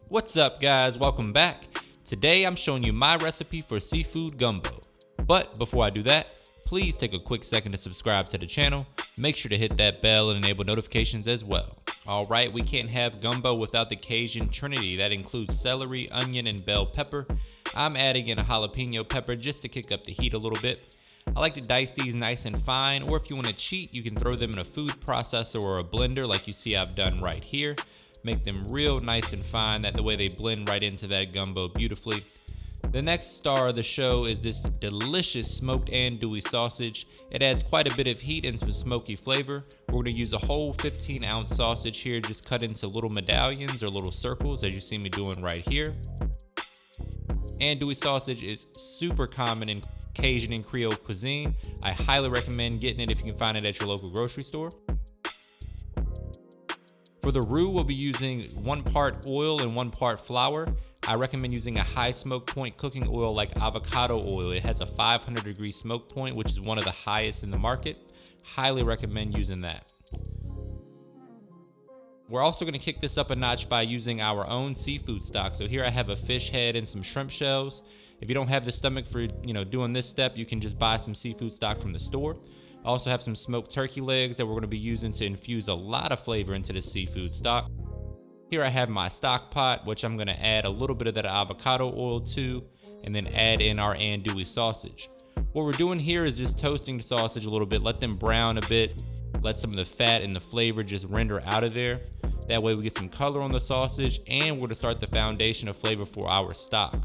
What's up guys, welcome back. Today I'm showing you my recipe for seafood gumbo. But before I do that, please take a quick second to subscribe to the channel. Make sure to hit that bell and enable notifications as well. Alright, we can't have gumbo without the Cajun trinity. That includes celery, onion, and bell pepper. I'm adding in a jalapeno pepper just to kick up the heat a little bit. I like to dice these nice and fine, or if you want to cheat, you can throw them in a food processor or a blender like you see I've done right here. Make them real nice and fine, that the way they blend right into that gumbo beautifully. The next star of the show is this delicious smoked andouille sausage. It adds quite a bit of heat and some smoky flavor. We're going to use a whole 15-ounce sausage here, just cut into little medallions or little circles as you see me doing right here. Andouille sausage is super common in Cajun and Creole cuisine. I highly recommend getting it if you can find it at your local grocery store. For the roux, we'll be using 1 part oil and 1 part flour. I recommend using a high smoke point cooking oil like avocado oil. It has a 500-degree smoke point, which is one of the highest in the market. Highly recommend using that. We're also going to kick this up a notch by using our own seafood stock. So here I have a fish head and some shrimp shells. If you don't have the stomach for doing this step, you can just buy some seafood stock from the store. I also have some smoked turkey legs that we're going to be using to infuse a lot of flavor into the seafood stock. Here I have my stock pot, which I'm going to add a little bit of that avocado oil to, and then add in our andouille sausage. What we're doing here is just toasting the sausage a little bit, let them brown a bit, let some of the fat and the flavor just render out of there. That way we get some color on the sausage, and we're going to start the foundation of flavor for our stock.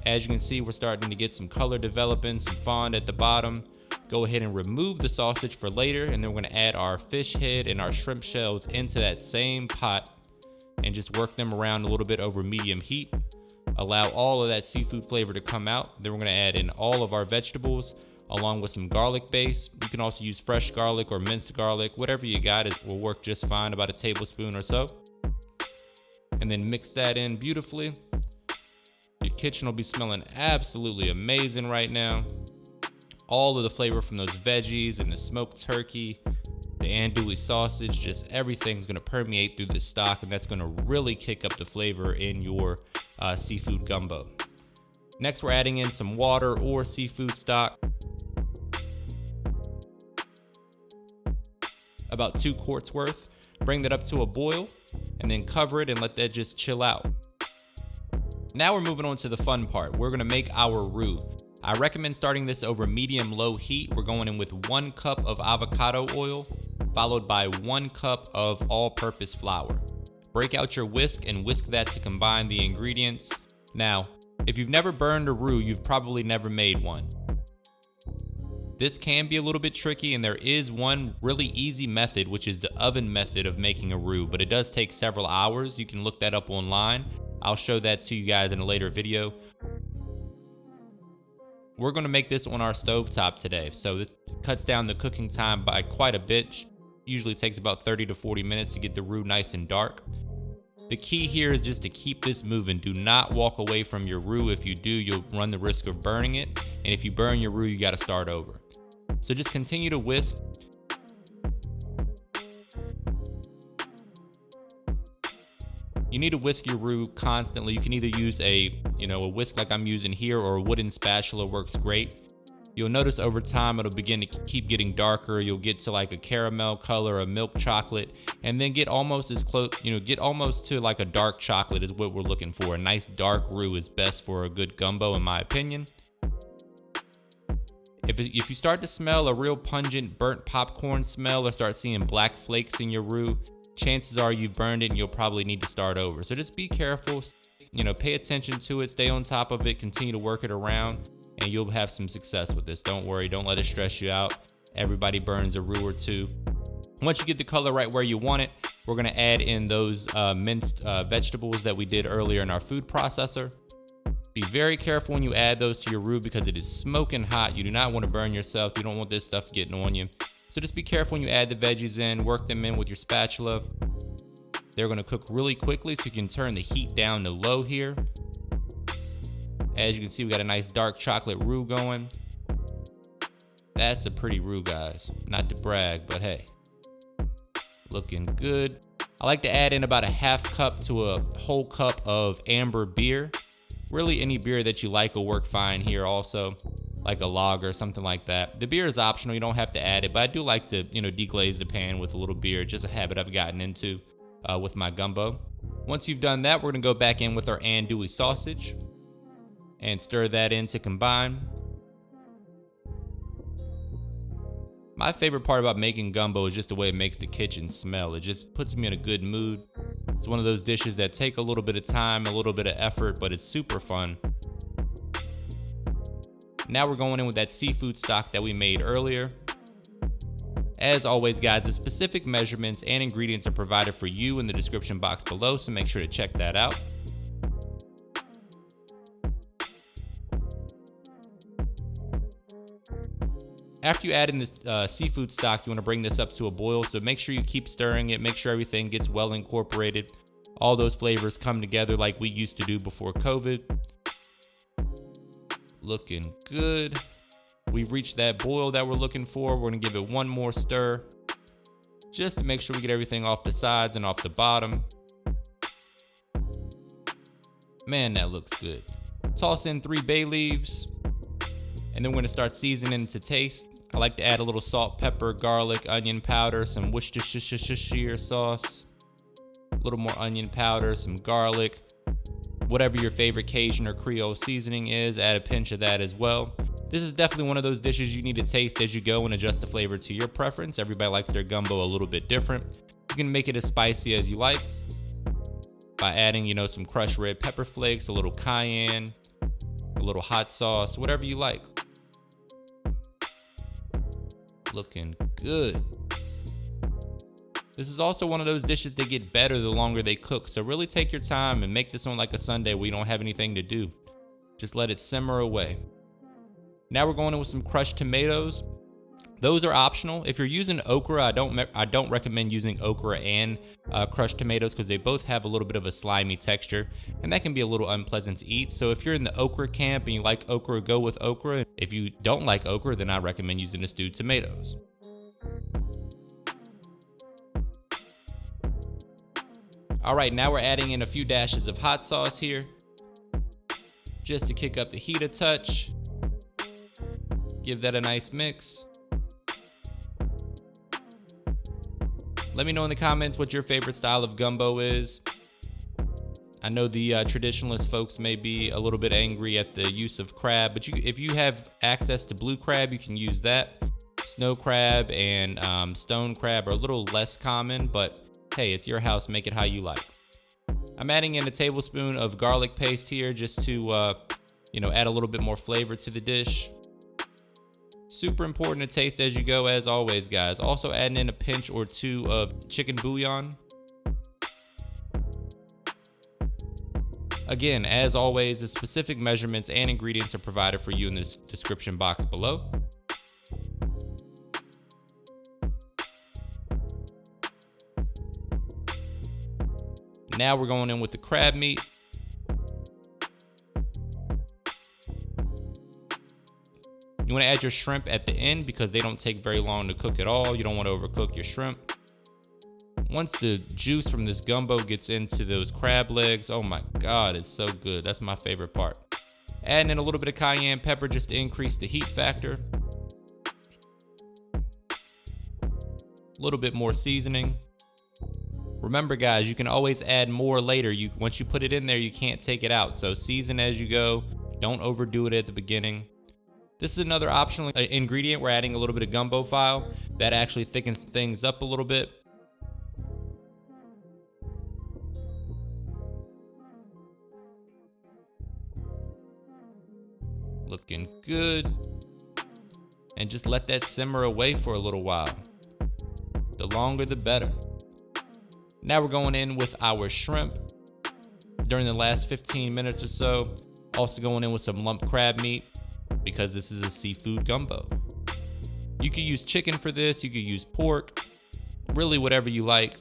As you can see, we're starting to get some color developing, some fond at the bottom. Go ahead and remove the sausage for later, and then we're going to add our fish head and our shrimp shells into that same pot and just work them around a little bit over medium heat. Allow all of that seafood flavor to come out. Then we're going to add in all of our vegetables along with some garlic base. You can also use fresh garlic or minced garlic. Whatever you got, it will work just fine, about a tablespoon or so. And then mix that in beautifully. Your kitchen will be smelling absolutely amazing right now. All of the flavor from those veggies and the smoked turkey, the andouille sausage, just everything's going to permeate through the stock, and that's going to really kick up the flavor in your seafood gumbo. Next, we're adding in some water or seafood stock. About 2 quarts worth. Bring that up to a boil and then cover it and let that just chill out. Now we're moving on to the fun part. We're going to make our roux. I recommend starting this over medium-low heat. We're going in with 1 cup of avocado oil, followed by 1 cup of all-purpose flour. Break out your whisk and whisk that to combine the ingredients. Now, if you've never burned a roux, you've probably never made one. This can be a little bit tricky, and there is one really easy method, which is the oven method of making a roux, but it does take several hours. You can look that up online. I'll show that to you guys in a later video. We're going to make this on our stovetop today, so this cuts down the cooking time by quite a bit. Usually takes about 30 to 40 minutes to get the roux nice and dark. The key here is just to keep this moving. Do not walk away from your roux. If you do, you'll run the risk of burning it, and if you burn your roux, you got to start over. So just continue to whisk. You need to whisk your roux constantly. You can either use a whisk like I'm using here, or a wooden spatula works great. You'll notice over time it'll begin to keep getting darker. You'll get to like a caramel color, a milk chocolate, and then get almost as close, get almost to like a dark chocolate is what we're looking for. A nice dark roux is best for a good gumbo in my opinion. If you start to smell a real pungent burnt popcorn smell or start seeing black flakes in your roux, chances are you've burned it and you'll probably need to start over. So just be careful, pay attention to it, stay on top of it, continue to work it around, and you'll have some success with this. Don't worry, don't let it stress you out. Everybody burns a roux or two. Once you get the color right where you want it, we're gonna add in those minced vegetables that we did earlier in our food processor. Be very careful when you add those to your roux because it is smoking hot. You do not want to burn yourself. You don't want this stuff getting on you. So just be careful when you add the veggies in, work them in with your spatula. They're gonna cook really quickly, so you can turn the heat down to low here. As you can see, we got a nice dark chocolate roux going. That's a pretty roux, guys. Not to brag, but hey, looking good. I like to add in about a half cup to a whole cup of amber beer. Really any beer that you like will work fine here also, like a lager or something like that. The beer is optional, you don't have to add it, but I do like to, deglaze the pan with a little beer, just a habit I've gotten into with my gumbo. Once you've done that, we're gonna go back in with our andouille sausage and stir that in to combine. My favorite part about making gumbo is just the way it makes the kitchen smell. It just puts me in a good mood. It's one of those dishes that take a little bit of time, a little bit of effort, but it's super fun. Now we're going in with that seafood stock that we made earlier. As always, guys, the specific measurements and ingredients are provided for you in the description box below, so make sure to check that out. After you add in this seafood stock, you want to bring this up to a boil, so make sure you keep stirring it, make sure everything gets well incorporated. All those flavors come together like we used to do before COVID. Looking good. We've reached that boil that we're looking for. We're gonna give it one more stir, just to make sure we get everything off the sides and off the bottom. Man, that looks good. Toss in 3 bay leaves, and then we're gonna start seasoning to taste. I like to add a little salt, pepper, garlic, onion powder, some worcestershire sauce, a little more onion powder, some garlic, whatever your favorite Cajun or Creole seasoning is, add a pinch of that as well. This is definitely one of those dishes you need to taste as you go and adjust the flavor to your preference. Everybody likes their gumbo a little bit different. You can make it as spicy as you like by adding, some crushed red pepper flakes, a little cayenne, a little hot sauce, whatever you like. Looking good. This is also one of those dishes that get better the longer they cook, so really take your time and make this on like a Sunday where you don't have anything to do. Just let it simmer away. Now we're going in with some crushed tomatoes. Those are optional. If you're using okra, I don't recommend using okra and crushed tomatoes because they both have a little bit of a slimy texture, and that can be a little unpleasant to eat. So if you're in the okra camp and you like okra, go with okra. If you don't like okra, then I recommend using the stewed tomatoes. All right, now we're adding in a few dashes of hot sauce here, just to kick up the heat a touch. Give that a nice mix. Let me know in the comments what your favorite style of gumbo is. I know the traditionalist folks may be a little bit angry at the use of crab, but if you have access to blue crab, you can use that. Snow crab and stone crab are a little less common, but hey, it's your house, make it how you like. I'm adding in a tablespoon of garlic paste here just to add a little bit more flavor to the dish. Super important to taste as you go, as always, guys. Also adding in a pinch or 2 of chicken bouillon. Again, as always, the specific measurements and ingredients are provided for you in the description box below. Now we're going in with the crab meat. You want to add your shrimp at the end because they don't take very long to cook at all. You don't want to overcook your shrimp. Once the juice from this gumbo gets into those crab legs, oh my God, it's so good. That's my favorite part. Adding in a little bit of cayenne pepper just to increase the heat factor. A little bit more seasoning. Remember, guys, you can always add more later. Once you put it in there, you can't take it out. So season as you go. Don't overdo it at the beginning. This is another optional ingredient. We're adding a little bit of gumbo file that actually thickens things up a little bit. Looking good. And just let that simmer away for a little while. The longer, the better. Now we're going in with our shrimp during the last 15 minutes or so. Also going in with some lump crab meat, because this is a seafood gumbo. You could use chicken for this, you could use pork, really whatever you like.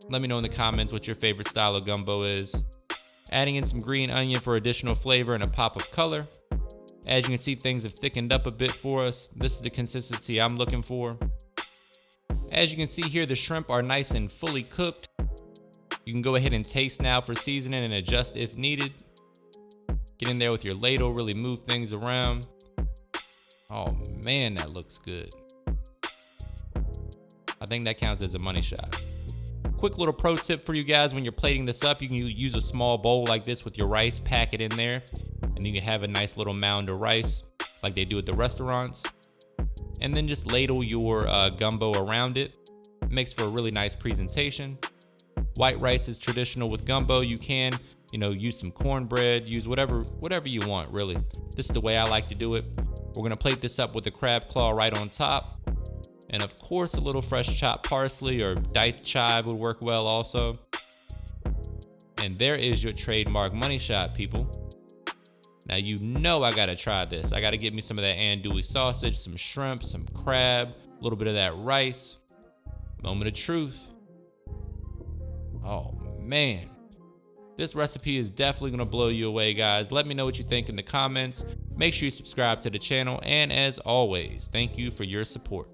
Let me know in the comments what your favorite style of gumbo is. Adding in some green onion for additional flavor and a pop of color. As you can see, things have thickened up a bit for us. This is the consistency I'm looking for. As you can see here, the shrimp are nice and fully cooked. You can go ahead and taste now for seasoning and adjust if needed. Get in there with your ladle, really move things around. Oh man, that looks good. I think that counts as a money shot. Quick little pro tip for you guys: when you're plating this up, you can use a small bowl like this with your rice, pack it in there, and you can have a nice little mound of rice like they do at the restaurants. And then just ladle your gumbo around it. It makes for a really nice presentation. White rice is traditional with gumbo. You can, use some cornbread, use whatever you want, really. This is the way I like to do it. We're gonna plate this up with the crab claw right on top. And of course, a little fresh chopped parsley or diced chive would work well also. And there is your trademark money shot, people. Now I gotta try this. I gotta get me some of that andouille sausage, some shrimp, some crab, a little bit of that rice. Moment of truth. Oh man. This recipe is definitely gonna blow you away, guys. Let me know what you think in the comments. Make sure you subscribe to the channel, and as always, thank you for your support.